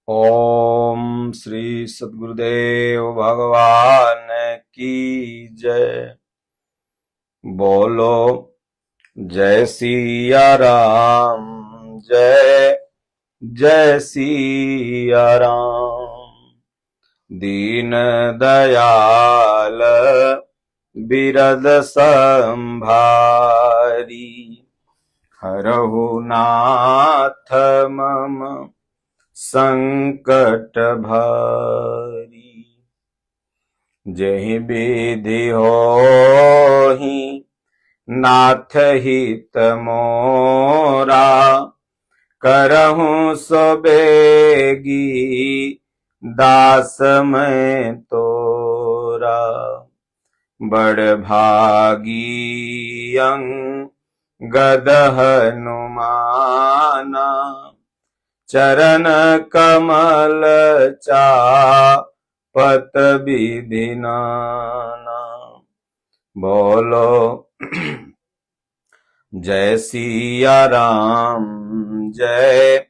ओम श्री सद्गुरुदेव भगवान की जय। बोलो जय सिया राम, जय जय सिया राम। दीन दयाल बिरद संभारी, हरहु नाथ मम संकट भारी। जहि विधि होहि नाथ हित मोरा, करहु सो बेगी दास मैं तोरा। बड़ भागी अंगद हनुमाना, चरण कमल चापत विधिनाना। बोलो जय सिया राम, जय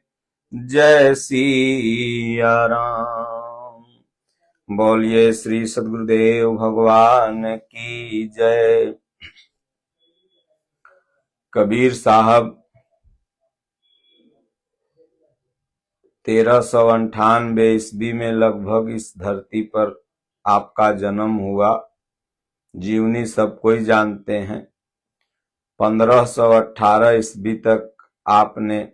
जय सिया राम। बोलिए श्री सद्गुरुदेव भगवान की जय। कबीर साहब 1398 ईस्वी में लगभग इस धरती पर आपका जन्म हुआ। जीवनी सब कोई जानते हैं। 1518 ईस्वी तक आपने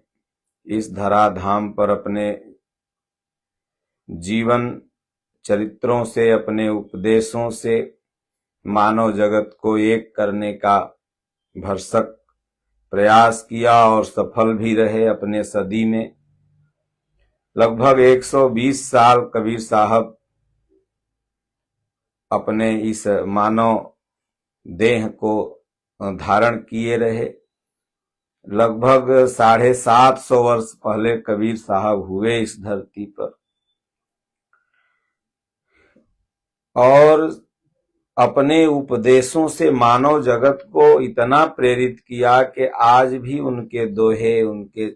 इस धराधाम पर अपने जीवन चरित्रों से, अपने उपदेशों से मानव जगत को एक करने का भरसक प्रयास किया और सफल भी रहे। अपने सदी में लगभग 120 साल कबीर साहब अपने इस मानव देह को धारण किए रहे। लगभग 750 वर्ष पहले कबीर साहब हुए इस धरती पर और अपने उपदेशों से मानव जगत को इतना प्रेरित किया कि आज भी उनके दोहे, उनके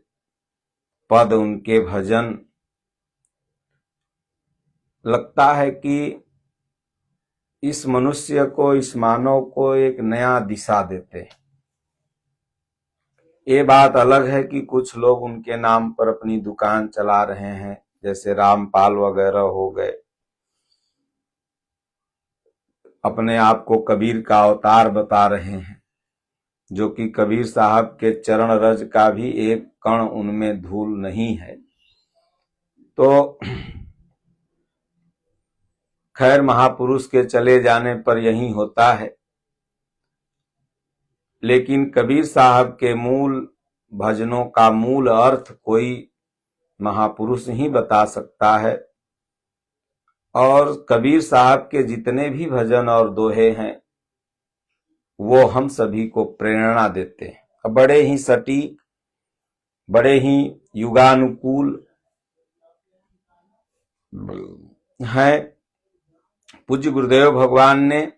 पद, उनके भजन लगता है कि इस मनुष्य को, इस मानव को एक नया दिशा देते हैं। ये बात अलग है कि कुछ लोग उनके नाम पर अपनी दुकान चला रहे हैं, जैसे रामपाल वगैरह हो गए, अपने आप को कबीर का अवतार बता रहे हैं, जो कि कबीर साहब के चरण रज का भी एक कण उनमें धूल नहीं है। तो खैर, महापुरुष के चले जाने पर यही होता है। लेकिन कबीर साहब के मूल भजनों का मूल अर्थ कोई महापुरुष ही बता सकता है। और कबीर साहब के जितने भी भजन और दोहे हैं वो हम सभी को प्रेरणा देते हैं। बड़े ही सटीक, बड़े ही युगानुकूल हैं। पूज्य गुरुदेव भगवान ने,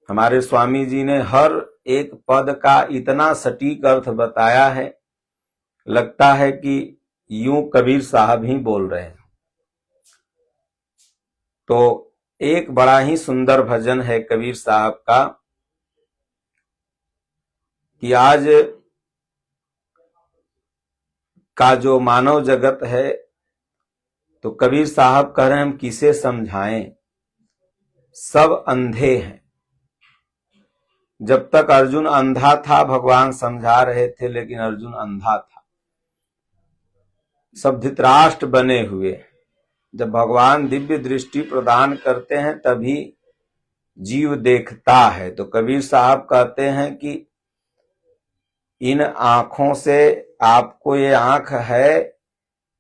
हमारे स्वामी जी ने हर एक पद का इतना सटीक अर्थ बताया है, लगता है कि यूं कबीर साहब ही बोल रहे हैं। तो एक बड़ा ही सुंदर भजन है कबीर साहब का कि आज का जो मानव जगत है, तो कबीर साहब कह रहे हैं हम किसे समझाएं, सब अंधे हैं। जब तक अर्जुन अंधा था भगवान समझा रहे थे, लेकिन अर्जुन अंधा था। सब धृतराष्ट्र बने हुए। जब भगवान दिव्य दृष्टि प्रदान करते हैं तभी जीव देखता है। तो कबीर साहब कहते हैं कि इन आंखों से आपको ये आंख है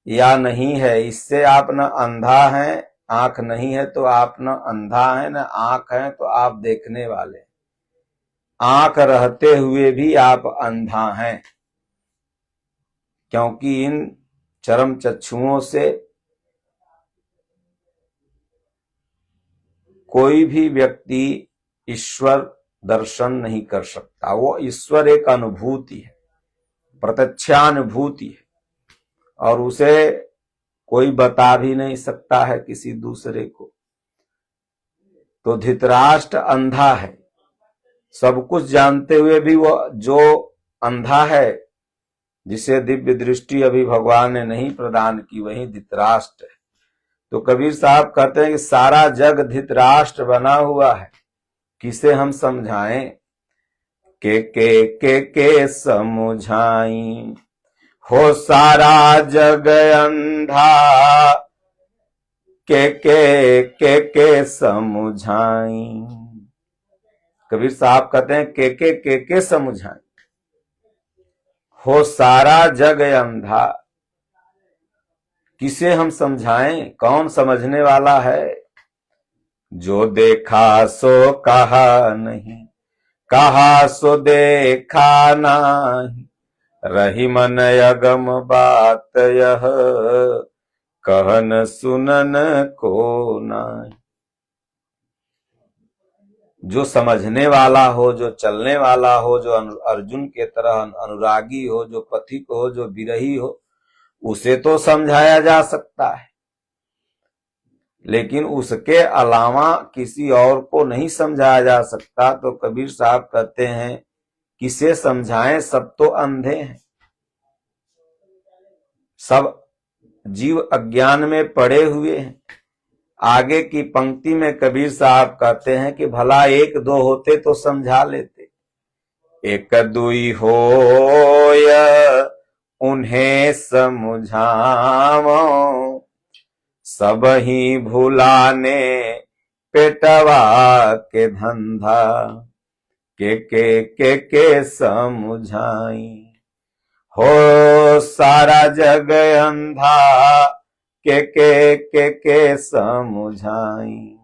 या नहीं है, इससे आप न अंधा हैं, आंख नहीं है तो आप न अंधा है, न आंख है तो आप देखने वाले। आंख रहते हुए भी आप अंधा हैं, क्योंकि इन चरम चक्षुओं से कोई भी व्यक्ति ईश्वर दर्शन नहीं कर सकता। वो ईश्वर एक अनुभूति है, प्रत्यक्षानुभूति है। और उसे कोई बता भी नहीं सकता है किसी दूसरे को। तो धृतराष्ट्र अंधा है, सब कुछ जानते हुए भी वो जो अंधा है, जिसे दिव्य दृष्टि अभी भगवान ने नहीं प्रदान की, वही धृतराष्ट्र है। तो कबीर साहब कहते हैं कि सारा जग धृतराष्ट्र बना हुआ है, किसे हम समझाएं, के समझाई, हो सारा जग अंधा, के समझाई। कबीर साहब कहते हैं के समझाई, हो सारा जग अंधा, किसे हम समझाएं, कौन समझने वाला है। जो देखा सो कहा नहीं, कहा सो देखा नहीं, रही मन अगम बात यह, कहन सुनन को नहीं। जो समझने वाला हो, जो चलने वाला हो, जो अर्जुन के तरह अनुरागी हो, जो पथिक हो, जो विरही हो, उसे तो समझाया जा सकता है, लेकिन उसके अलावा किसी और को नहीं समझाया जा सकता। तो कबीर साहब कहते हैं किसे समझाएं, सब तो अंधे हैं, सब जीव अज्ञान में पड़े हुए हैं। आगे की पंक्ति में कबीर साहब कहते हैं कि भला एक दो होते तो समझा लेते, एक दुई होय उन्हें समझावो, सब ही भुलाने पेटवा के धंधा, के समझाई, हो सारा जग अंधा, के समझाई।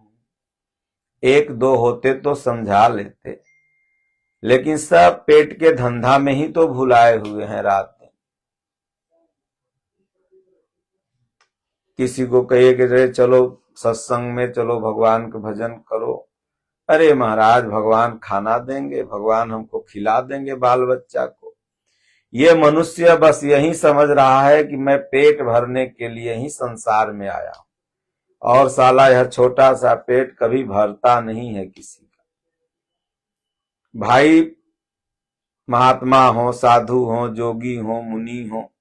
एक दो होते तो समझा लेते, लेकिन सब पेट के धंधा में ही तो भुलाए हुए हैं रात दिन। किसी को कहिए कि चलो सत्संग में चलो, भगवान का भजन करो, अरे महाराज भगवान खाना देंगे, भगवान हमको खिला देंगे बाल बच्चा को। ये मनुष्य बस यही समझ रहा है कि मैं पेट भरने के लिए ही संसार में आया हूं, और साला यह छोटा सा पेट कभी भरता नहीं है किसी का। भाई महात्मा हो, साधु हो, जोगी हो, मुनि हो,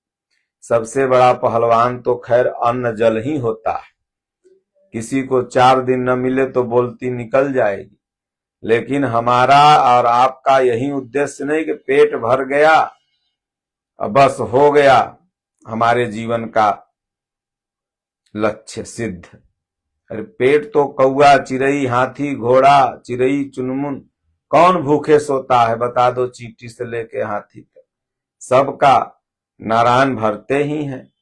सबसे बड़ा पहलवान तो खैर अन्न जल ही होता है। किसी को 4 दिन न मिले तो बोलती निकल जाएगी, लेकिन हमारा और आपका यही उद्देश्य नहीं कि पेट भर गया अब बस हो गया हमारे जीवन का लक्ष्य सिद्ध। अरे पेट तो कौआ, चिरई, हाथी, घोड़ा, चिरई, चुनमुन, कौन भूखे सोता है, बता दो, चींटी से लेके हाथी तक सबका नारायण भरते ही हैं।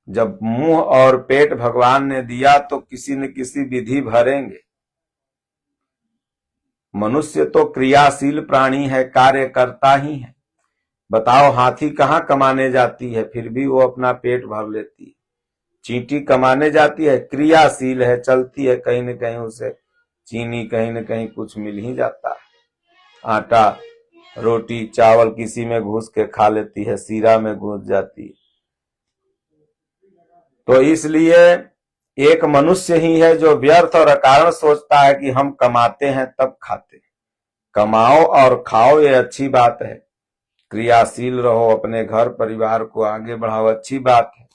जब मुंह और पेट भगवान ने दिया तो किसी न किसी विधि भरेंगे। मनुष्य तो क्रियाशील प्राणी है, कार्य करता ही है। बताओ हाथी कहाँ कमाने जाती है, फिर भी वो अपना पेट भर लेती है। चींटी कमाने जाती है, क्रियाशील है, चलती है, कहीं न कहीं उसे चीनी कहीं न कहीं कुछ मिल ही जाता है। आटा, रोटी, चावल किसी में घुस के खा लेती है, सीरा में घुस जाती है। तो इसलिए एक मनुष्य ही है जो व्यर्थ और अकारण सोचता है कि हम कमाते हैं तब खाते। कमाओ और खाओ, ये अच्छी बात है, क्रियाशील रहो, अपने घर परिवार को आगे बढ़ाओ, अच्छी बात है,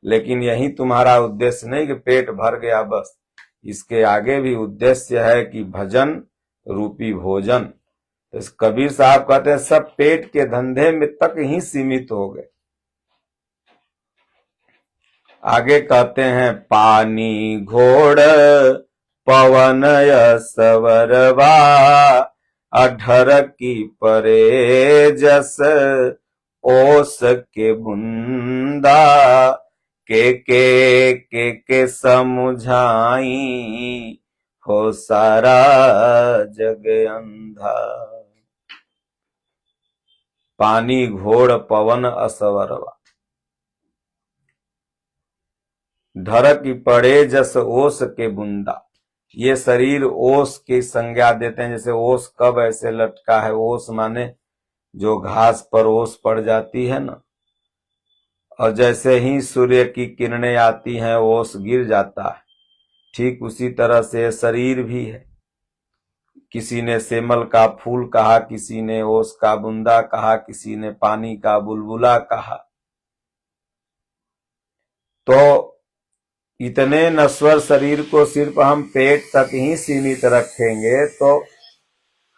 लेकिन यही तुम्हारा उद्देश्य नहीं कि पेट भर गया बस। इसके आगे भी उद्देश्य है कि भजन रूपी भोजन। तो कबीर साहब कहते हैं सब पेट के धंधे में तक ही सीमित हो गए। आगे कहते हैं पानी घोड़ पवन सवरवा, अधर की परे जस ओस के बुंदा, के समझाई, हो सारा जग अंधा। पानी घोड़ पवन असवरवा, धर की पड़े जस ओस के बुंदा। ये शरीर ओस की संज्ञा देते हैं, जैसे ओस कब ऐसे लटका है, ओस माने जो घास पर ओस पड़ जाती है ना, और जैसे ही सूर्य की किरणें आती हैं ओस गिर जाता है। ठीक उसी तरह से शरीर भी है। किसी ने सेमल का फूल कहा, किसी ने ओस का बूंदा कहा, किसी ने पानी का बुलबुला कहा। तो इतने नश्वर शरीर को सिर्फ हम पेट तक ही सीमित रखेंगे तो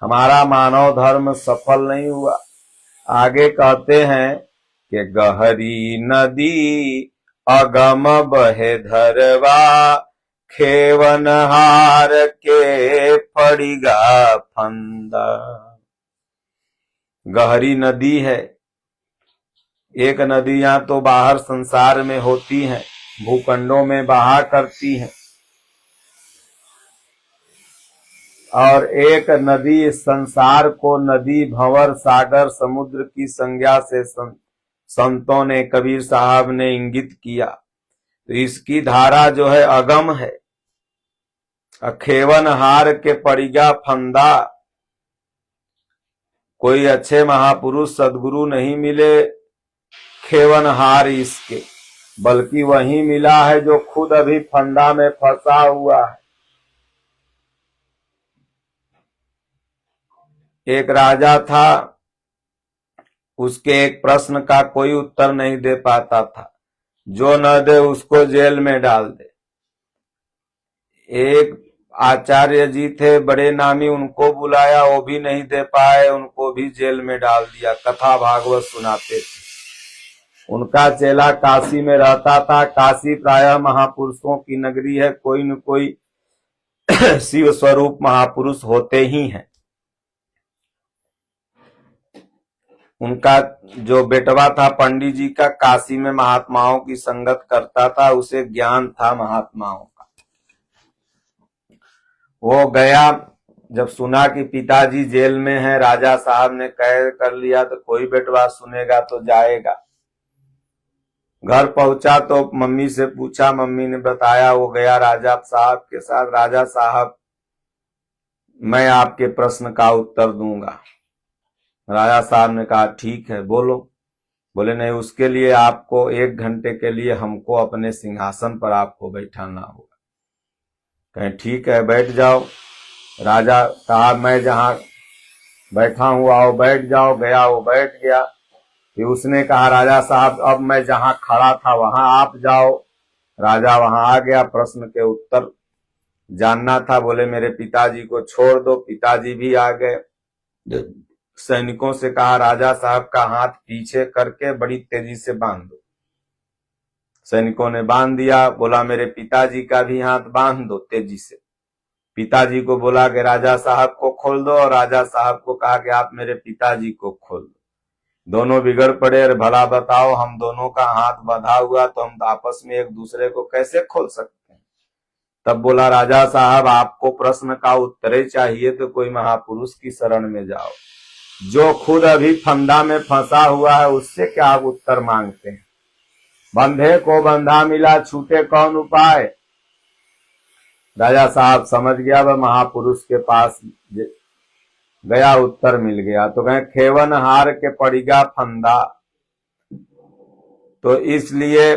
हमारा मानव धर्म सफल नहीं हुआ। आगे कहते हैं कि गहरी नदी अगम बहे धरवा, खेवनहार के पड़िगा फंदा। गहरी नदी है। एक नदियां तो बाहर संसार में होती हैं, भूखंडों में बहा करती हैं, और एक नदी संसार को नदी, भंवर, सागर, समुद्र की संज्ञा से संतों ने, कबीर साहब ने इंगित किया। तो इसकी धारा जो है अगम है। खेवन हार के पड़िगा फंदा। कोई अच्छे महापुरुष सदगुरु नहीं मिले खेवन हार इसके, बल्कि वही मिला है जो खुद अभी फंदा में फंसा हुआ है। एक राजा था, उसके एक प्रश्न का कोई उत्तर नहीं दे पाता था। जो न दे उसको जेल में डाल दे। एक आचार्य जी थे बड़े नामी, उनको बुलाया, वो भी नहीं दे पाए, उनको भी जेल में डाल दिया। कथा भागवत सुनाते थे। उनका चेला काशी में रहता था। काशी प्रायः महापुरुषों की नगरी है, कोई न कोई शिव स्वरूप महापुरुष होते ही हैं। उनका जो बेटवा था पंडित जी का, काशी में महात्माओं की संगत करता था, उसे ज्ञान था महात्माओं का। वो गया, जब सुना कि पिताजी जेल में हैं, राजा साहब ने कैद कर लिया, तो कोई बेटवा सुनेगा तो जाएगा। घर पहुंचा तो मम्मी से पूछा, मम्मी ने बताया। वो गया राजा साहब के साथ। राजा साहब, मैं आपके प्रश्न का उत्तर दूंगा। राजा साहब ने कहा ठीक है, बोलो। बोले नहीं, उसके लिए आपको 1 घंटे के लिए हमको अपने सिंहासन पर आपको बैठाना होगा। कहें ठीक है, बैठ जाओ। राजा कहा मैं जहां बैठा हूं आओ बैठ जाओ। गया, वो बैठ गया। फिर उसने कहा राजा साहब अब मैं जहां खड़ा था वहां आप जाओ। राजा वहां आ गया। प्रश्न के उत्तर जानना था। बोले मेरे पिताजी को छोड़ दो। पिताजी भी आ गए। सैनिकों से कहा राजा साहब का हाथ पीछे करके बड़ी तेजी से बांध दो। सैनिकों ने बांध दिया। बोला मेरे पिताजी का भी हाथ बांध दो तेजी से। पिताजी को बोला कि राजा साहब को खोल दो, और राजा साहब को कहा कि आप मेरे पिताजी को खोल दो। दोनों बिगड़ पड़े। अरे भला बताओ, हम दोनों का हाथ बंधा हुआ तो हम आपस में एक दूसरे को कैसे खोल सकते हैं। तब बोला राजा साहब आपको प्रश्न का उत्तर ही चाहिए तो कोई महापुरुष की शरण में जाओ। जो खुद अभी फंदा में फंसा हुआ है उससे क्या आप उत्तर मांगते हैं। बंधे को बंधा मिला, छूटे कौन उपाय। राजा साहब समझ गया, वह महापुरुष के पास गया, उत्तर मिल गया। तो कहें खेवन हार के पड़िगा फंदा। तो इसलिए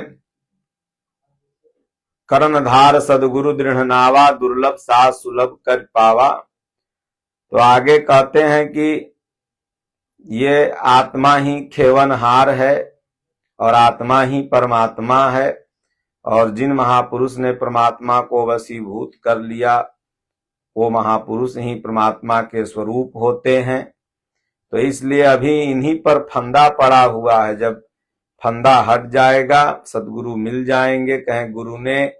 कर्णधार सदगुरु दृढ़ नावा, दुर्लभ साथ सुलभ कर पावा। तो आगे कहते हैं कि ये आत्मा ही खेवनहार है और आत्मा ही परमात्मा है, और जिन महापुरुष ने परमात्मा को वशीभूत कर लिया वो महापुरुष ही परमात्मा के स्वरूप होते हैं। तो इसलिए अभी इन्हीं पर फंदा पड़ा हुआ है। जब फंदा हट जाएगा सदगुरु मिल जाएंगे। कहें गुरु ने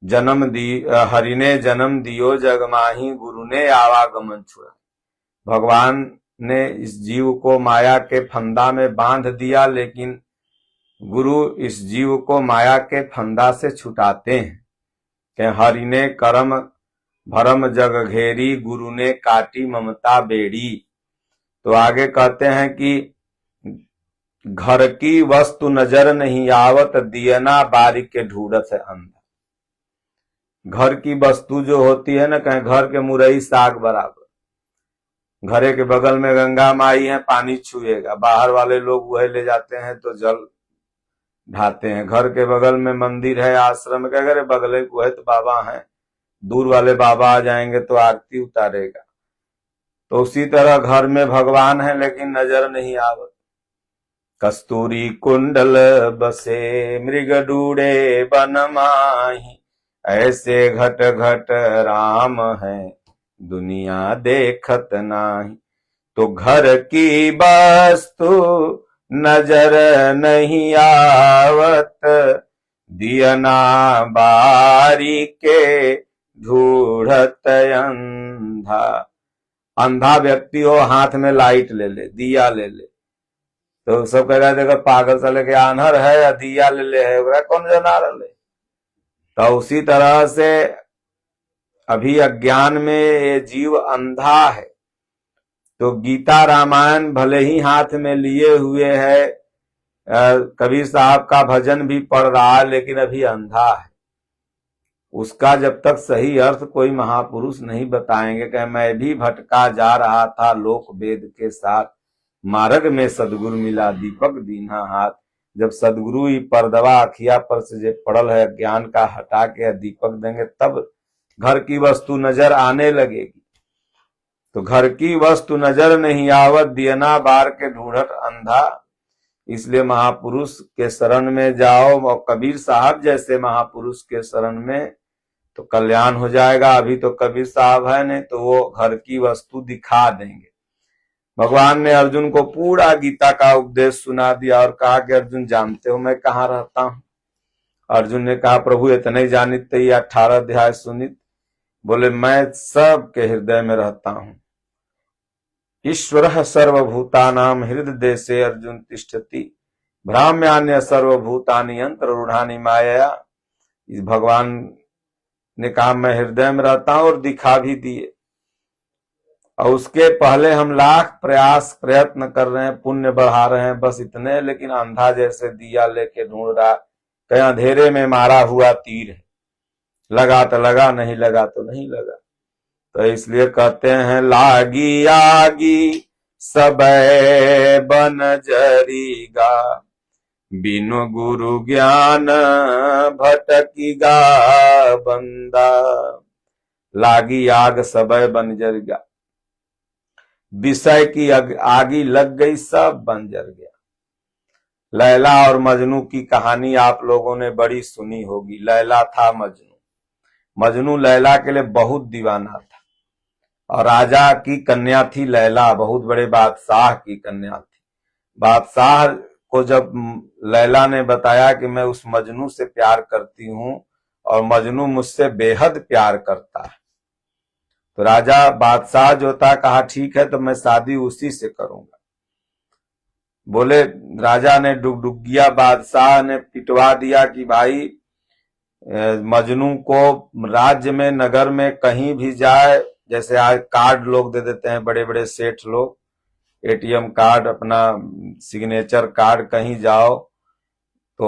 जन्म दी, हरि ने जन्म दियो जग माही, गुरु ने आवागमन छुड़ा। भगवान ने इस जीव को माया के फंदा में बांध दिया, लेकिन गुरु इस जीव को माया के फंदा से छुटाते हैं। कि हरि ने करम भरम जग घेरी, गुरु ने काटी ममता बेड़ी। तो आगे कहते हैं कि घर की वस्तु नजर नहीं आवत, दियना बारी के ढूंढत है अंधा। घर की वस्तु जो होती है ना, कहें घर के मुरई साग बराबर। घरे के बगल में गंगा माई है, पानी छुएगा, बाहर वाले लोग वह ले जाते हैं तो जल ढाते हैं। घर के बगल में मंदिर है, आश्रम के, अगर बगल को है तो बाबा हैं, दूर वाले बाबा आ जाएंगे तो आरती उतारेगा। तो उसी तरह घर में भगवान है लेकिन नजर नहीं आवत। कस्तूरी कुंडल बसे मृग डूडे बन माही, ऐसे घट घट राम है दुनिया देखत नाही। तो घर की वस्तु नजर नहीं आवत, दियना बारी के ढूढ़त अंधा। अंधा व्यक्ति हो, हाथ में लाइट ले ले, दिया ले ले, तो सब कह रहा देखो पागल साले के, आन्हर है या दिया ले ले है, कौन जना रहे। तो उसी तरह से अभी अज्ञान में ये जीव अंधा है। तो गीता रामायण भले ही हाथ में लिए हुए है, कबीर साहब का भजन भी पढ़ रहा है, लेकिन अभी अंधा है। उसका जब तक सही अर्थ कोई महापुरुष नहीं बताएंगे कि मैं भी भटका जा रहा था लोक वेद के साथ, मार्ग में सदगुरु मिला दीपक दीन्हा हाथ। जब सदगुरु ही परदवा अखिया पर से जो पड़ल है ज्ञान का हटा के दीपक देंगे, तब घर की वस्तु नजर आने लगेगी। तो घर की वस्तु नजर नहीं आवत, दियना बार के ढूंढत अंधा। इसलिए महापुरुष के शरण में जाओ, और कबीर साहब जैसे महापुरुष के शरण में, तो कल्याण हो जाएगा। अभी तो कबीर साहब है नहीं, तो वो घर की वस्तु दिखा देंगे। भगवान ने अर्जुन को पूरा गीता का उपदेश सुना दिया और कहा कि अर्जुन जानते हो मैं कहाँ रहता हूं। अर्जुन ने कहा प्रभु इतने ही जानित, ये 18 अध्याय सुनित। बोले मैं सबके हृदय में रहता हूं। ईश्वरः सर्वभूतानां हृदय देशे अर्जुन तिष्ठति, भ्राम्यान्य सर्वभूतानि यंत्र रूढ़ानि मायया। इस भगवान ने कहा मैं हृदय में रहता हूं और दिखा भी दिए। और उसके पहले हम लाख प्रयत्न कर रहे हैं, पुण्य बढ़ा रहे हैं, बस इतने। लेकिन अंधा जैसे दिया लेके ढूंढ रहा, कहीं अंधेरे में मारा हुआ तीर है, लगा तो लगा, नहीं लगा तो नहीं लगा। तो इसलिए कहते हैं लागी आगी सबे बन जरीगा, बिनु गुरु ज्ञान भटकीगा बंदा। लागी आग सबे बन जरीगा, विषय की आगी लग गई, सब बंजर गया। लैला और मजनू की कहानी आप लोगों ने बड़ी सुनी होगी। लैला था मजनू, मजनू लैला के लिए बहुत दीवाना था, और राजा की कन्या थी लैला, बहुत बड़े बादशाह की कन्या थी। बादशाह को जब लैला ने बताया कि मैं उस मजनू से प्यार करती हूं और मजनू मुझसे बेहद प्यार करता है, तो राजा बादशाह जो था कहा ठीक है तो मैं शादी उसी से करूंगा। बोले राजा ने डुगडुगिया बादशाह ने पिटवा दिया कि भाई मजनू को राज्य में नगर में कहीं भी जाए, जैसे आज कार्ड लोग दे देते हैं बड़े बड़े सेठ लोग, एटीएम कार्ड, अपना सिग्नेचर कार्ड, कहीं जाओ तो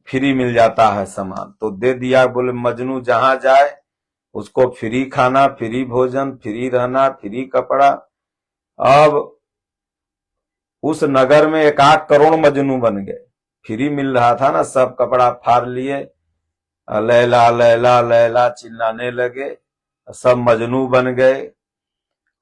फ्री मिल जाता है सामान, तो दे दिया। बोले मजनू जहां जाए उसको फ्री खाना, फ्री भोजन, फ्री रहना, फ्री कपड़ा। अब उस नगर में 1-8 करोड़ मजनू बन गए, फ्री मिल रहा था ना, सब कपड़ा फाड़ लिए, लैला लैला लैला चिल्लाने लगे, सब मजनू बन गए।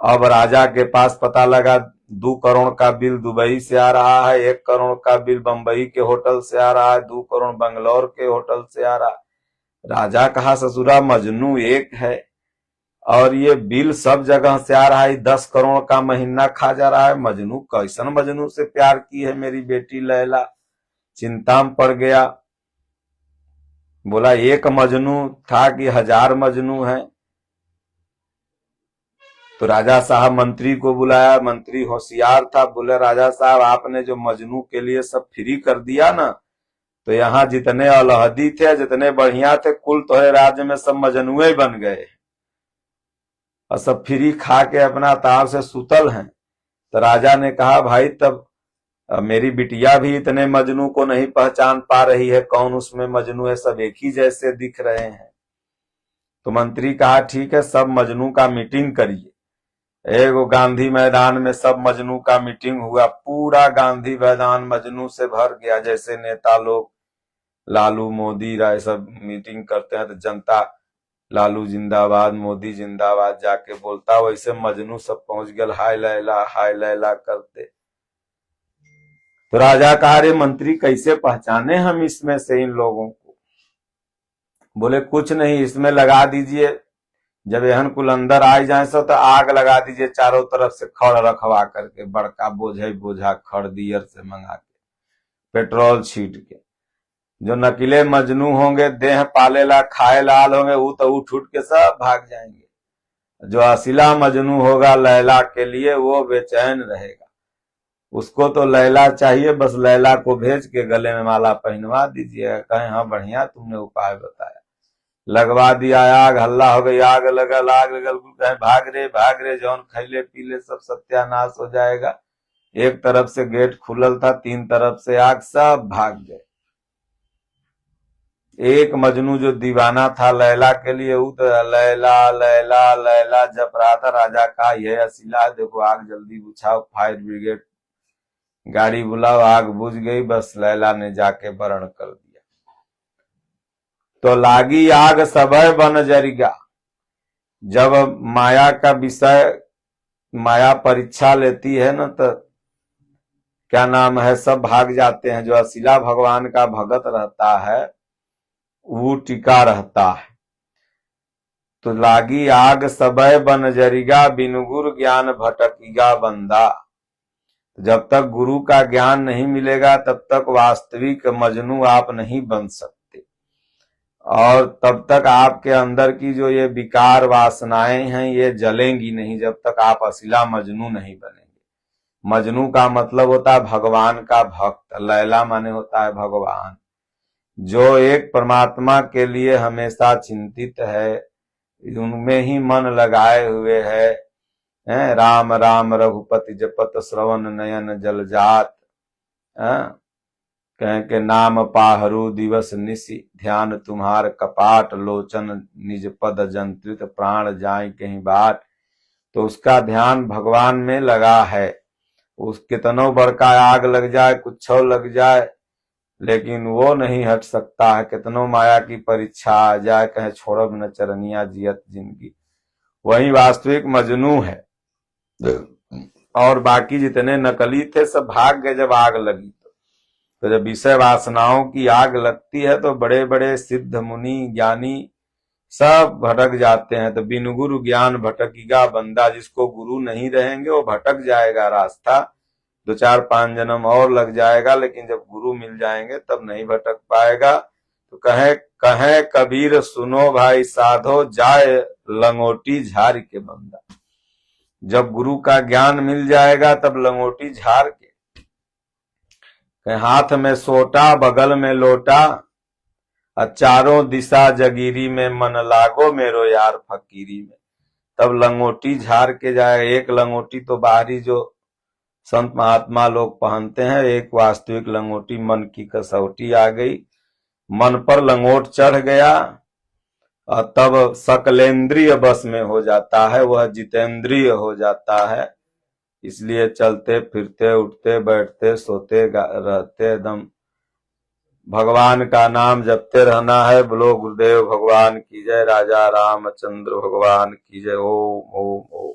अब राजा के पास पता लगा 2 करोड़ का बिल दुबई से आ रहा है, 1 करोड़ का बिल बंबई के होटल से आ रहा है, 2 करोड़ बंगलौर के होटल से आ रहा है। राजा कहा ससुरा मजनू एक है और ये बिल सब जगह से आ रहा है, 10 करोड़ का महीना खा जा रहा है। मजनू कैसन मजनू से प्यार की है मेरी बेटी लैला, चिंता में पड़ गया। बोला एक मजनू था कि 1000 मजनू है। तो राजा साहब मंत्री को बुलाया, मंत्री होशियार था, बोले राजा साहब आपने जो मजनू के लिए सब फ्री कर दिया ना, तो यहाँ जितने अलहदी थे, जितने बढ़िया थे, कुल तोहरे राज्य में सब मजनुए बन गए और सब फ्री खा के अपना ताव से सुतल हैं। तो राजा ने कहा भाई तब मेरी बिटिया भी इतने मजनू को नहीं पहचान पा रही है, कौन उसमें मजनू है, सब एक ही जैसे दिख रहे हैं। तो मंत्री कहा ठीक है सब मजनू का मीटिंग करिए। एगो गांधी मैदान में सब मजनू का मीटिंग हुआ, पूरा गांधी मैदान मजनू से भर गया, जैसे नेता लोग लालू मोदी राय सब मीटिंग करते हैं तो जनता लालू जिंदाबाद मोदी जिंदाबाद जाके बोलता, वैसे मजनू सब पहुंच गए हाय लैला करते। तो राजा कहा, रे मंत्री कैसे पहचाने हम इसमें से इन लोगों को? बोले कुछ नहीं, इसमें लगा दीजिए, जब एहन कुल अंदर आ जाए सो तो आग लगा दीजिए चारों तरफ से खड़ रखवा करके, बड़का बोझा खड़ दियर से मंगा के, पेट्रोल छीट के। जो नकीले मजनू होंगे, देह पाले ला खाए लाल होंगे, वो तो उठ उठ के सब भाग जाएंगे। जो असीला मजनू होगा लैला के लिए, वो बेचैन रहेगा। उसको तो लैला चाहिए, बस लैला को भेज के गले में माला पहनवा दीजिए। कहें हाँ बढ़िया तुमने उपाय बताया, लगवा दिया आग, हल्ला हो गई, आग लगल कहें भाग रे जौन खैले पीले सब सत्यानाश हो जाएगा। एक तरफ से गेट खुलल था, 3 तरफ से आग, सब भाग गए। एक मजनू जो दीवाना था लैला के लिए, वो तो लैला लैला लैला जप रहा था। राजा का यह असीला, देखो आग जल्दी बुझाओ, फायर ब्रिगेड गाड़ी बुलाओ। आग बुझ गई, बस लैला ने जाके वर्ण कर दिया। तो लागी आग सबय बन जरिगा। जब माया का विषय, माया परीक्षा लेती है ना, तो क्या नाम है, सब भाग जाते हैं। जो असीला भगवान का भगत रहता है वो टिका रहता है। तो लागी आग सबय बन जरिगा, बिनु गुरु ज्ञान भटकीगा बंदा। जब तक गुरु का ज्ञान नहीं मिलेगा तब तक वास्तविक मजनू आप नहीं बन सकते, और तब तक आपके अंदर की जो ये विकार वासनाएं हैं ये जलेंगी नहीं, जब तक आप असीला मजनू नहीं बनेंगे। मजनू का मतलब होता है भगवान का भक्त, लैला माने होता है भगवान। जो एक परमात्मा के लिए हमेशा चिंतित है, उनमें ही मन लगाए हुए है, राम राम रघुपति जपत श्रवण नयन जल जात। कहें के नाम पाहरू दिवस निशि, ध्यान तुम्हार कपाट लोचन, निज पद जंत्रित प्राण जाए कहीं बाट। तो उसका ध्यान भगवान में लगा है। उस कितनों बड़का आग लग जाए, कुछ लग जाए, लेकिन वो नहीं हट सकता है। कितनों माया की परीक्षा आ जाए, कहे छोड़ब न चरनिया जियत जिंदगी, वही वास्तविक मजनू है। और बाकी जितने नकली थे सब भाग गए जब आग लगी। तो जब विषय वासनाओं की आग लगती है तो बड़े बड़े सिद्ध मुनि ज्ञानी सब भटक जाते हैं। तो बिनु गुरु ज्ञान भटकीगा बंदा, जिसको गुरु नहीं रहेंगे वो भटक जाएगा रास्ता, 2-4-5 जन्म और लग जाएगा, लेकिन जब गुरु मिल जाएंगे तब नहीं भटक पाएगा। तो कहे कबीर सुनो भाई साधो, जाए लंगोटी झाड़ के बंदा। जब गुरु का ज्ञान मिल जाएगा तब लंगोटी झाड़ के, हाथ में सोटा बगल में लोटा, चारों दिशा जगीरी में, मन लागो मेरो यार फकीरी में। तब लंगोटी झाड़ के जाए। एक लंगोटी तो बाहरी जो संत महात्मा लोग पहनते हैं, एक वास्तविक लंगोटी मन की कसौटी आ गई, मन पर लंगोट चढ़ गया, और तब सकलेंद्रिय बस में हो जाता है, वह जितेंद्रिय हो जाता है। इसलिए चलते फिरते उठते बैठते सोते रहते एकदम भगवान का नाम जपते रहना है। बोलो गुरुदेव भगवान की जय, राजा रामचंद्र भगवान की जय। ओम ओम ओम।